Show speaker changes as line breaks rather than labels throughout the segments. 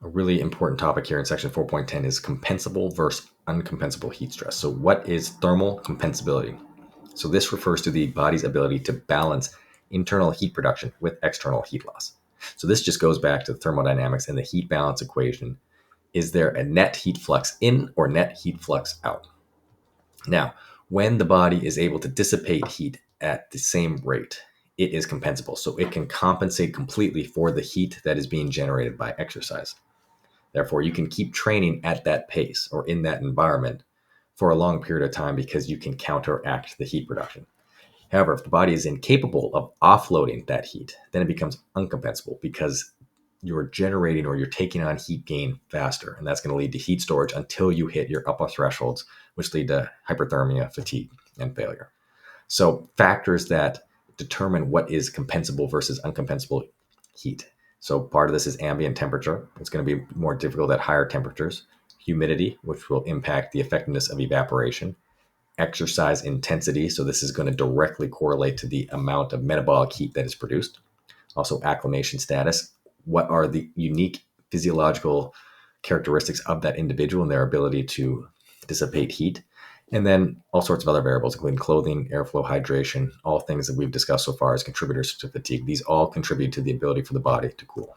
A really important topic here in section 4.10 is compensable versus uncompensable heat stress. So what is thermal compensability? So this refers to the body's ability to balance internal heat production with external heat loss. So this just goes back to thermodynamics and the heat balance equation. Is there a net heat flux in or net heat flux out? Now, when the body is able to dissipate heat at the same rate, it is compensable. So it can compensate completely for the heat that is being generated by exercise. Therefore, you can keep training at that pace or in that environment for a long period of time because you can counteract the heat production. However, if the body is incapable of offloading that heat, then it becomes uncompensable because you're generating or you're taking on heat gain faster. And that's going to lead to heat storage until you hit your upper thresholds, which lead to hyperthermia, fatigue, and failure. So factors that determine what is compensable versus uncompensable heat. So part of this is ambient temperature. It's going to be more difficult at higher temperatures. Humidity, which will impact the effectiveness of evaporation. Exercise intensity. So this is going to directly correlate to the amount of metabolic heat that is produced. Also acclimation status. What are the unique physiological characteristics of that individual and their ability to dissipate heat? And then all sorts of other variables, including clothing, airflow, hydration, all things that we've discussed so far as contributors to fatigue. These all contribute to the ability for the body to cool.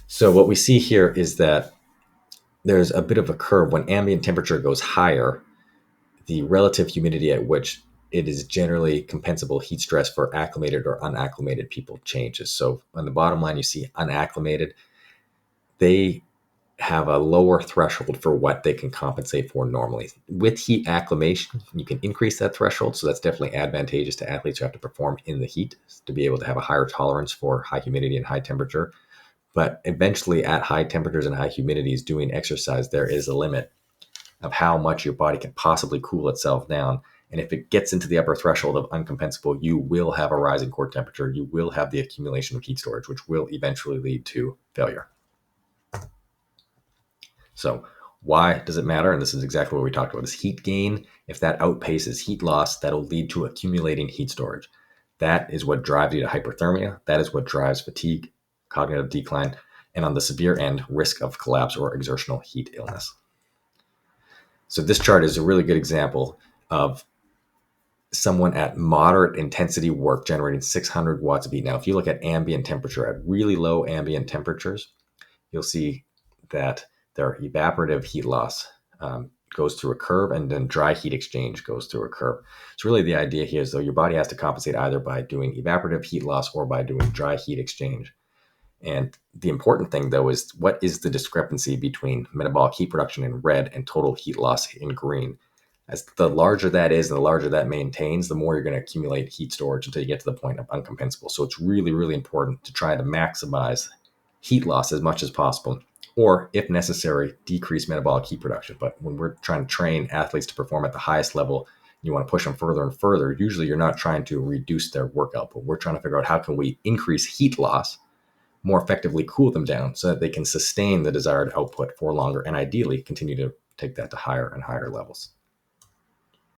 So what we see here is that there's a bit of a curve. When ambient temperature goes higher, the relative humidity at which it is generally compensable heat stress for acclimated or unacclimated people changes. So on the bottom line, you see unacclimated. They have a lower threshold for what they can compensate for normally. With heat acclimation, you can increase that threshold. So that's definitely advantageous to athletes who have to perform in the heat to be able to have a higher tolerance for high humidity and high temperature. But eventually at high temperatures and high humidities doing exercise, there is a limit of how much your body can possibly cool itself down. And if it gets into the upper threshold of uncompensable, you will have a rising core temperature. You will have the accumulation of heat storage, which will eventually lead to failure. So why does it matter? And this is exactly what we talked about, is heat gain. If that outpaces heat loss, that'll lead to accumulating heat storage. That is what drives you to hyperthermia. That is what drives fatigue, cognitive decline, and on the severe end, risk of collapse or exertional heat illness. So this chart is a really good example of someone at moderate intensity work generating 600 watts of heat. Now, if you look at ambient temperature, at really low ambient temperatures, you'll see that their evaporative heat loss goes through a curve, and then dry heat exchange goes through a curve. So really the idea here is, though, your body has to compensate either by doing evaporative heat loss or by doing dry heat exchange. And the important thing, though, is what is the discrepancy between metabolic heat production in red and total heat loss in green? As the larger that is and the larger that maintains, the more you're going to accumulate heat storage until you get to the point of uncompensable. So it's really, really important to try to maximize heat loss as much as possible, or if necessary, decrease metabolic heat production. But when we're trying to train athletes to perform at the highest level, you want to push them further and further. Usually you're not trying to reduce their work output. We're trying to figure out how can we increase heat loss, more effectively cool them down so that they can sustain the desired output for longer and ideally continue to take that to higher and higher levels.